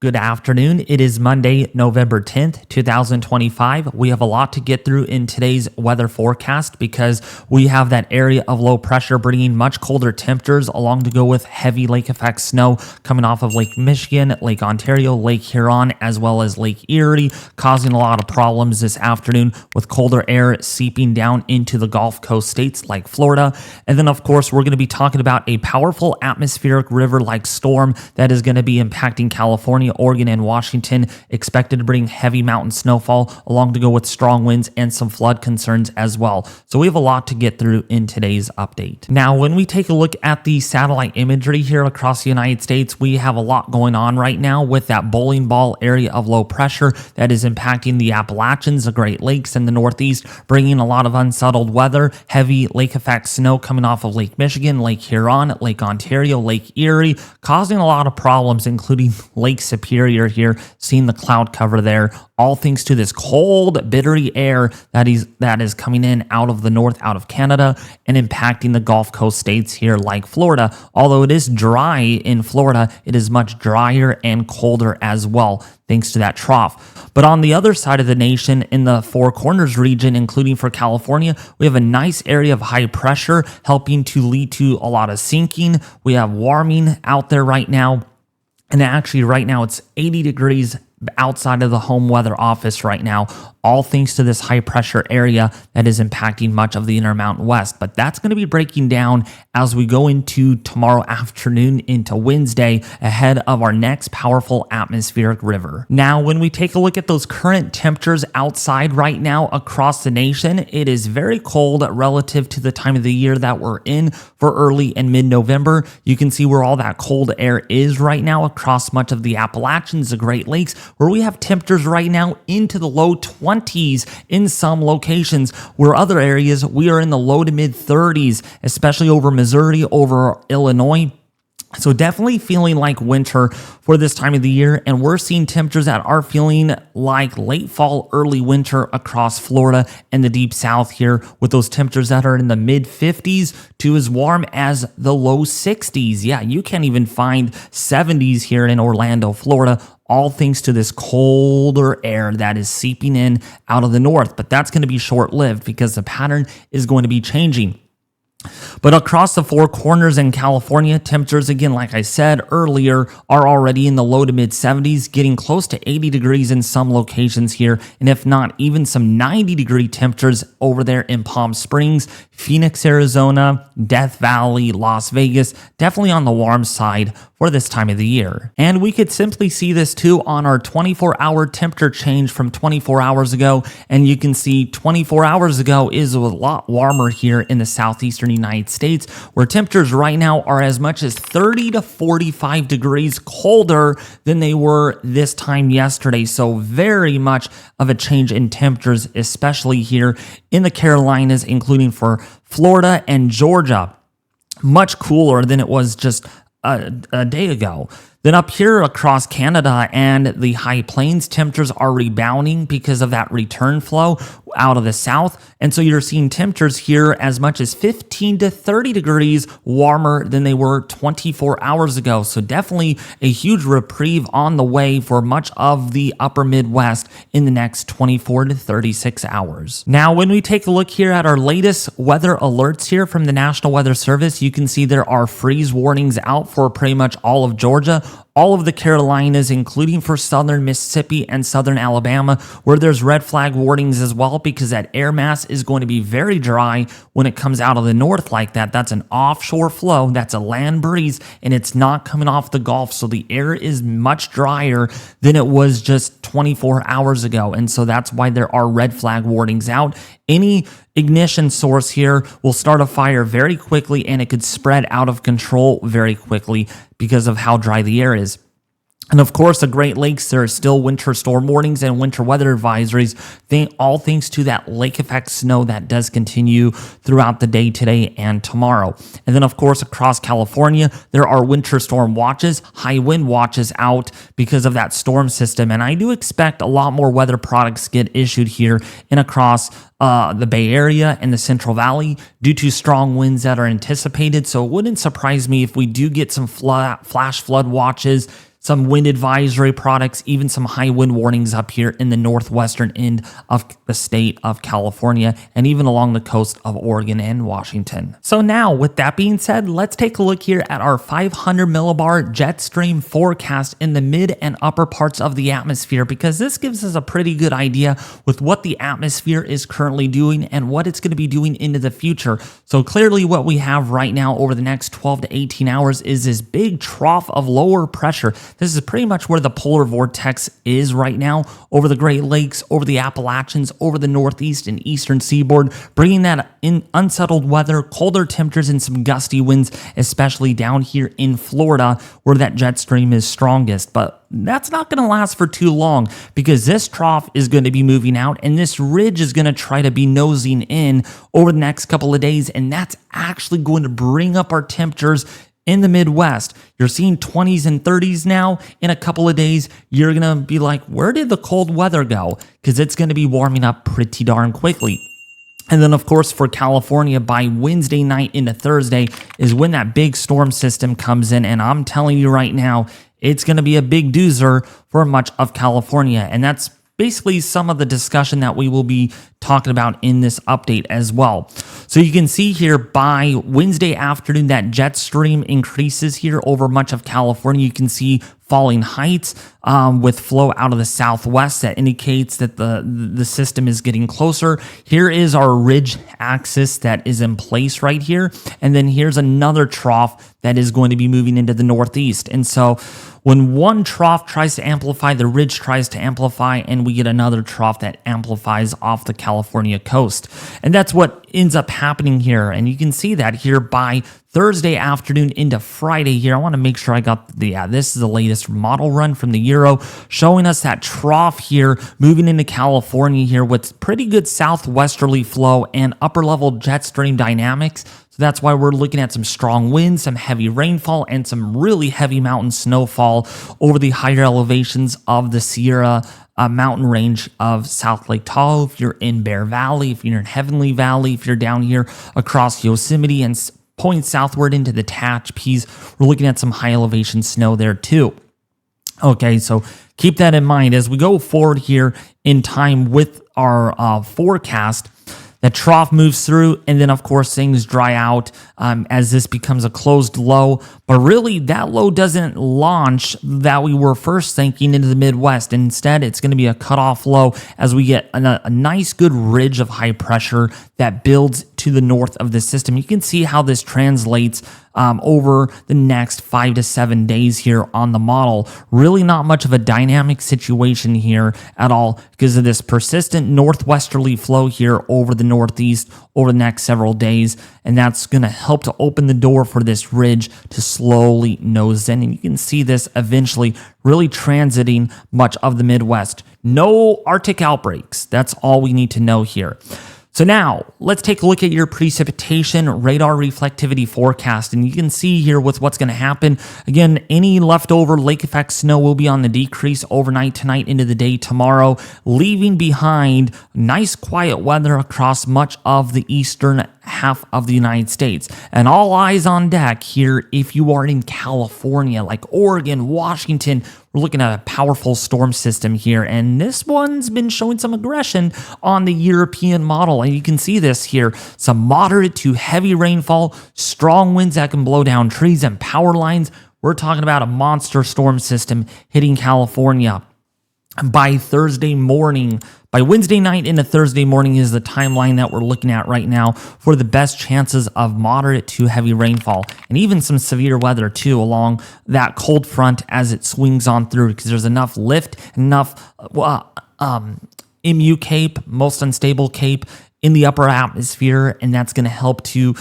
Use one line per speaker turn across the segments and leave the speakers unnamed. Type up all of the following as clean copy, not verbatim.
Good afternoon. It is Monday, November 10th, 2025. We have a lot to get through in today's weather forecast because we have that area of low pressure bringing much colder temperatures along to go with heavy lake effect snow coming off of Lake Michigan, Lake Ontario, Lake Huron, as well as Lake Erie, causing a lot of problems this afternoon with colder air seeping down into the Gulf Coast states like Florida. And then, of course, we're going to be talking about a powerful atmospheric river-like storm that is going to be impacting California, Oregon, and Washington, expected to bring heavy mountain snowfall along to go with strong winds and some flood concerns as well. So we have a lot to get through in today's update. Now, when we take a look at the satellite imagery here across the United States, we have a lot going on right now with that bowling ball area of low pressure that is impacting the Appalachians, the Great Lakes, and the Northeast, bringing a lot of unsettled weather, heavy lake effect snow coming off of Lake Michigan, Lake Huron, Lake Ontario, Lake Erie, causing a lot of problems, including Lake Superior here, seeing the cloud cover there, all thanks to this cold, bittery air that is coming in out of the north, out of Canada, and impacting the Gulf Coast states here like Florida. Although it is dry in Florida, it is much drier and colder as well, thanks to that trough. But on the other side of the nation, in the Four Corners region, including for California, we have a nice area of high pressure helping to lead to a lot of sinking. We have warming out there right now. And actually, right now, it's 80 degrees outside of the home weather office right now, all thanks to this high pressure area that is impacting much of the Intermountain West. But that's going to be breaking down as we go into tomorrow afternoon into Wednesday ahead of our next powerful atmospheric river. Now, when we take a look at those current temperatures outside right now across the nation, it is very cold relative to the time of the year that we're in for early and mid-November. You can see where all that cold air is right now across much of the Appalachians, the Great Lakes, where we have temperatures right now into the low 20s in some locations, where other areas we are in the low to mid 30s, especially over Missouri, over Illinois. So definitely feeling like winter for this time of the year, and we're seeing temperatures that are feeling like late fall, early winter across Florida and the deep south here, with those temperatures that are in the mid 50s to as warm as the low 60s. Yeah, you can't even find 70s here in Orlando, Florida, all thanks to this colder air that is seeping in out of the north. But that's going to be short-lived because the pattern is going to be changing. But across the Four Corners in California, temperatures, again, like I said earlier, are already in the low to mid 70s, getting close to 80 degrees in some locations here, and if not, even some 90-degree temperatures over there in Palm Springs, Phoenix, Arizona, Death Valley, Las Vegas, definitely on the warm side for this time of the year. And we could simply see this too on our 24-hour temperature change from 24 hours ago, and you can see 24 hours ago is a lot warmer here in the southeastern United States, where temperatures right now are as much as 30 to 45 degrees colder than they were this time yesterday. So very much of a change in temperatures, especially here in the Carolinas, including for Florida and Georgia. Much cooler than it was just a day ago. Then up here across Canada and the High Plains, temperatures are rebounding because of that return flow out of the south. And so you're seeing temperatures here as much as 15 to 30 degrees warmer than they were 24 hours ago. So definitely a huge reprieve on the way for much of the upper Midwest in the next 24 to 36 hours. Now, when we take a look here at our latest weather alerts here from the National Weather Service, you can see there are freeze warnings out for pretty much all of Georgia, all of the Carolinas, including for southern Mississippi and southern Alabama, where there's red flag warnings as well, because that air mass is going to be very dry when it comes out of the north like that. That's an offshore flow, that's a land breeze, and it's not coming off the Gulf, so the air is much drier than it was just 24 hours ago, and so that's why there are red flag warnings out. Any ignition source here will start a fire very quickly, and it could spread out of control very quickly because of how dry the air is. And of course, the Great Lakes, there are still winter storm warnings and winter weather advisories, all thanks to that lake effect snow that does continue throughout the day today and tomorrow. And then, of course, across California, there are winter storm watches, high wind watches out because of that storm system. And I do expect a lot more weather products get issued here and across the Bay Area and the Central Valley due to strong winds that are anticipated. So it wouldn't surprise me if we do get some flash flood watches, some wind advisory products, even some high wind warnings up here in the northwestern end of the state of California, and even along the coast of Oregon and Washington. So now, with that being said, let's take a look here at our 500 millibar jet stream forecast in the mid and upper parts of the atmosphere, because this gives us a pretty good idea with what the atmosphere is currently doing and what it's going to be doing into the future. So clearly what we have right now over the next 12 to 18 hours is this big trough of lower pressure. This is pretty much where the polar vortex is right now, over the Great Lakes, over the Appalachians, over the northeast and eastern seaboard, bringing that in unsettled weather, colder temperatures, and some gusty winds, especially down here in Florida where that jet stream is strongest. But that's not going to last for too long, because this trough is going to be moving out and this ridge is going to try to be nosing in over the next couple of days, and that's actually going to bring up our temperatures in the Midwest. You're seeing 20s and 30s now. In a couple of days, you're going to be like, where did the cold weather go? Because it's going to be warming up pretty darn quickly. And then, of course, for California, by Wednesday night into Thursday is when that big storm system comes in. And I'm telling you right now, it's going to be a big doozer for much of California. And that's basically some of the discussion that we will be talking about in this update as well. So you can see here by Wednesday afternoon that jet stream increases here over much of California. You can see falling heights with flow out of the southwest that indicates that the system is getting closer. Here is our ridge axis that is in place right here. And then here's another trough that is going to be moving into the northeast. And so when one trough tries to amplify, the ridge tries to amplify, and we get another trough that amplifies off the California coast. And that's what ends up happening here. And you can see that here by Thursday afternoon into Friday here. I want to make sure I got this is the latest model run from the Euro, showing us that trough here moving into California here with pretty good southwesterly flow and upper level jet stream dynamics. So that's why we're looking at some strong winds, some heavy rainfall, and some really heavy mountain snowfall over the higher elevations of the Sierra mountain range of South Lake Tahoe. If you're in Bear Valley, if you're in Heavenly Valley, if you're down here across Yosemite and point southward into the Tehachapi's, we're looking at some high elevation snow there too. Okay, so keep that in mind as we go forward here in time with our forecast. The trough moves through, and then, of course, things dry out as this becomes a closed low. But really, that low doesn't launch that we were first thinking into the Midwest. Instead, it's going to be a cutoff low as we get a nice, good ridge of high pressure that builds to the north of the system. You can see how this translates over the next 5 to 7 days here on the model. Really not much of a dynamic situation here at all because of this persistent northwesterly flow here over the northeast over the next several days. And that's going to help to open the door for this ridge to slowly nose in. And you can see this eventually really transiting much of the Midwest. No Arctic outbreaks. That's all we need to know here. So now, let's take a look at your precipitation radar reflectivity forecast, and you can see here with what's going to happen. Again, any leftover lake effect snow will be on the decrease overnight tonight into the day tomorrow, leaving behind nice quiet weather across much of the eastern half of the United States. And all eyes on deck here if you are in California, like Oregon, Washington. We're looking at a powerful storm system here, and this one's been showing some aggression on the European model. And you can see this here, some moderate to heavy rainfall, strong winds that can blow down trees and power lines. We're talking about a monster storm system hitting California. By Thursday morning, by Wednesday night into Thursday morning is the timeline that we're looking at right now for the best chances of moderate to heavy rainfall and even some severe weather too along that cold front as it swings on through, because there's enough lift, enough MU Cape, most unstable Cape, in the upper atmosphere, and that's going to help to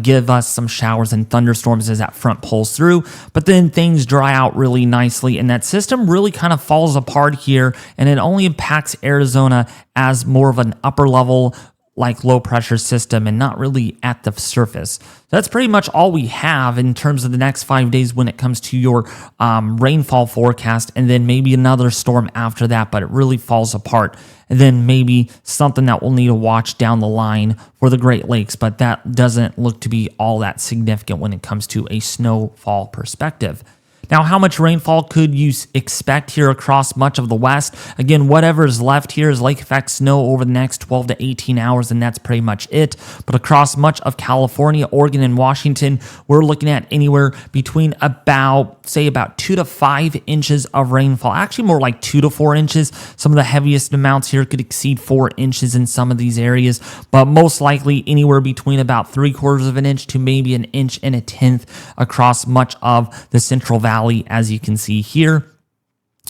give us some showers and thunderstorms as that front pulls through. But then things dry out really nicely, and that system really kind of falls apart here, and it only impacts Arizona as more of an upper level like low pressure system and not really at the surface. That's pretty much all we have in terms of the next 5 days when it comes to your rainfall forecast, and then maybe another storm after that, but it really falls apart. And then maybe something that we'll need to watch down the line for the Great Lakes, but that doesn't look to be all that significant when it comes to a snowfall perspective. Now, how much rainfall could you expect here across much of the west? Again, whatever is left here is lake effect snow over the next 12 to 18 hours, and that's pretty much it. But across much of California, Oregon, and Washington, we're looking at anywhere between about 2 to 5 inches of rainfall. Actually, more like 2 to 4 inches. Some of the heaviest amounts here could exceed 4 inches in some of these areas, but most likely anywhere between about 3/4 of an inch to maybe an inch and a tenth across much of the Central Valley, as you can see here.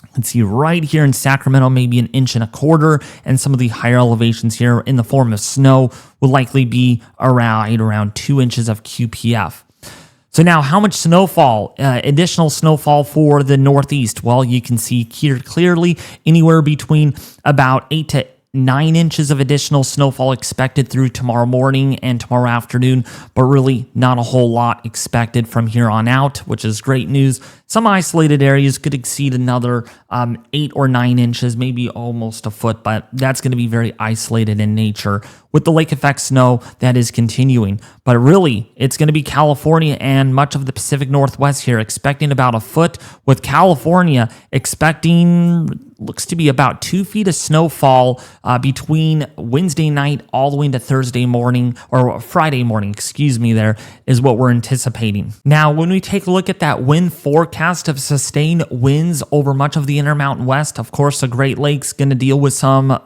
You can see right here in Sacramento, maybe 1.25 inches, and some of the higher elevations here in the form of snow will likely be around 2 inches of QPF. So now, how much snowfall, additional snowfall for the Northeast? Well, you can see here clearly anywhere between about 8 to 9 inches of additional snowfall expected through tomorrow morning and tomorrow afternoon, but really not a whole lot expected from here on out, which is great news. Some isolated areas could exceed another 8 or 9 inches, maybe almost a foot, but that's going to be very isolated in nature with the lake effect snow that is continuing. But really, it's going to be California and much of the Pacific Northwest here expecting about a foot, with California expecting looks to be about 2 feet of snowfall between Wednesday night all the way into Thursday morning, or Friday morning, there is what we're anticipating. Now, when we take a look at that wind forecast of sustained winds over much of the Intermountain West, of course, the Great Lakes going to deal with some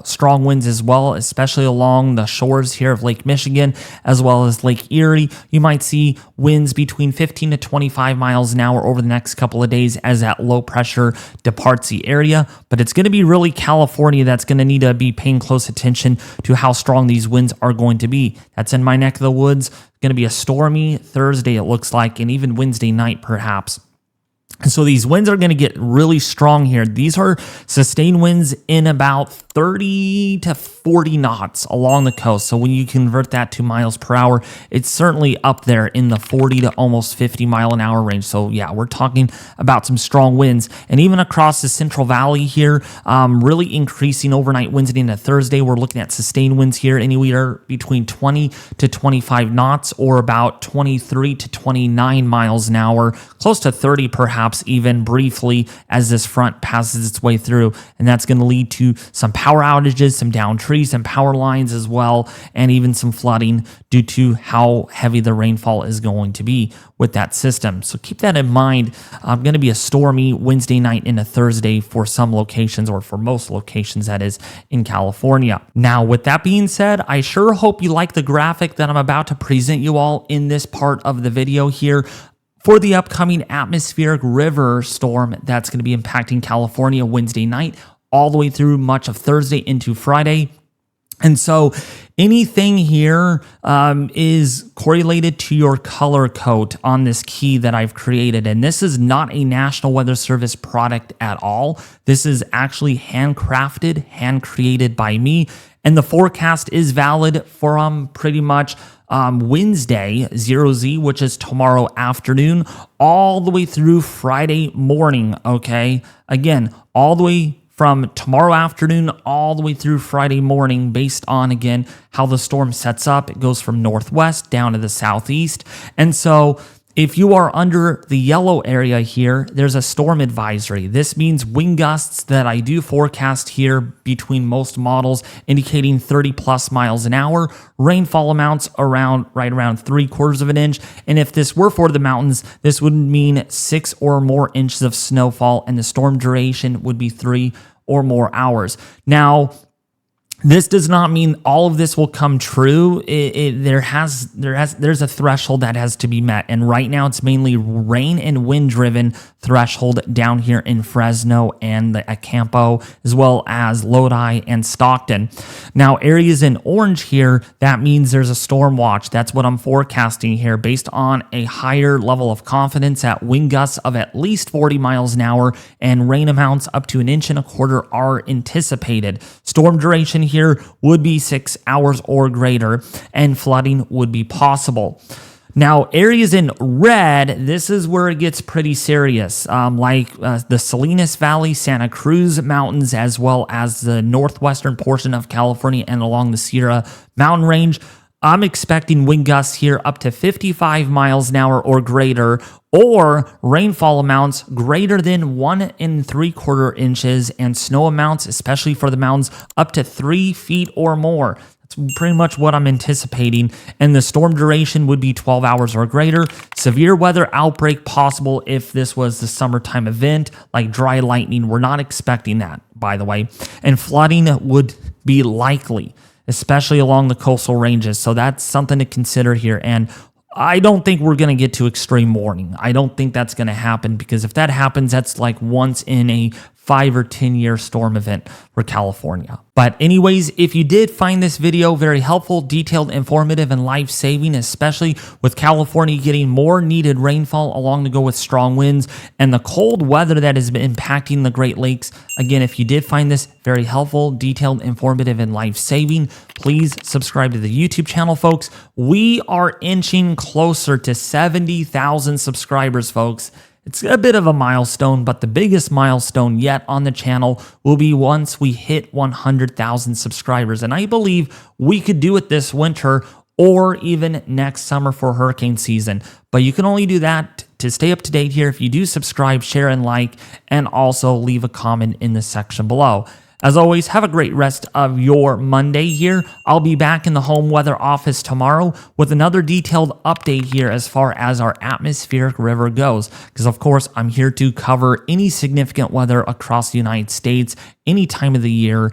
strong winds as well, especially along the shores here of Lake Michigan, as well as Lake Erie. You might see winds between 15 to 25 miles an hour over the next couple of days as that low pressure departs the area. But it's going to be really California that's going to need to be paying close attention to how strong these winds are going to be. That's in my neck of the woods. Going to be a stormy Thursday, it looks like, and even Wednesday night, perhaps. And so these winds are going to get really strong here. These are sustained winds in about 30 to 40 knots along the coast. So when you convert that to miles per hour, it's certainly up there in the 40 to almost 50 mile an hour range. So yeah, we're talking about some strong winds. And even across the Central Valley here, really increasing overnight Wednesday into Thursday. We're looking at sustained winds here anywhere between 20 to 25 knots, or about 23 to 29 miles an hour, close to 30 perhaps, even briefly, as this front passes its way through. And that's going to lead to some power outages, some downed trees and power lines as well, and even some flooding due to how heavy the rainfall is going to be with that system. So keep that in mind. Going to be a stormy Wednesday night into Thursday for some locations, or for most locations, that is, in California. Now, with that being said, I sure hope you like the graphic that I'm about to present you all in this part of the video here for the upcoming atmospheric river storm that's going to be impacting California Wednesday night all the way through much of Thursday into Friday. And so anything here is correlated to your color code on this key that I've created. And this is not a National Weather Service product at all. This is actually handcrafted, hand created by me. And the forecast is valid from pretty much Wednesday, 0Z, which is tomorrow afternoon, all the way through Friday morning, okay? Again, all the way from tomorrow afternoon all the way through Friday morning, based on, again, how the storm sets up. It goes from northwest down to the southeast. And so if you are under the yellow area here, there's a storm advisory. This means wind gusts that I do forecast here between most models, indicating 30 plus miles an hour. Rainfall amounts right around 3/4 of an inch. And if this were for the mountains, this would mean 6 or more inches of snowfall, and the storm duration would be 3 or more hours. Now, this does not mean all of this will come true. There's a threshold that has to be met, and right now it's mainly rain and wind driven threshold down here in Fresno and the Acampo, as well as Lodi and Stockton. Now, areas in orange here, that means there's a storm watch. That's what I'm forecasting here, based on a higher level of confidence at wind gusts of at least 40 miles an hour, and rain amounts up to 1.25 inches are anticipated. Storm duration here would be 6 hours or greater, and flooding would be possible. Now, areas in red, this is where it gets pretty serious, like the Salinas Valley, Santa Cruz Mountains, as well as the northwestern portion of California and along the Sierra Mountain Range. I'm expecting wind gusts here up to 55 miles an hour or greater, or rainfall amounts greater than 1 3/4 inches, and snow amounts, especially for the mountains, up to 3 feet or more. That's pretty much what I'm anticipating. And the storm duration would be 12 hours or greater. Severe weather outbreak possible if this was the summertime event, like dry lightning. We're not expecting that, by the way. And flooding would be likely, especially along the coastal ranges. So that's something to consider here. And I don't think we're going to get to extreme warning. I don't think that's going to happen, because if that happens, that's like once in a 5 or 10 year storm event for California. But anyways, if you did find this video very helpful, detailed, informative, and life-saving, especially with California getting more needed rainfall along to go with strong winds and the cold weather that has been impacting the Great Lakes, again, if you did find this very helpful, detailed, informative, and life-saving, please subscribe to the YouTube channel, folks. We are inching closer to 70,000 subscribers, folks. It's a bit of a milestone, but the biggest milestone yet on the channel will be once we hit 100,000 subscribers. And I believe we could do it this winter or even next summer for hurricane season. But you can only do that to stay up to date here if you do subscribe, share, and like, and also leave a comment in the section below. As always, have a great rest of your Monday here. I'll be back in the home weather office tomorrow with another detailed update here as far as our atmospheric river goes. Because, of course, I'm here to cover any significant weather across the United States, any time of the year,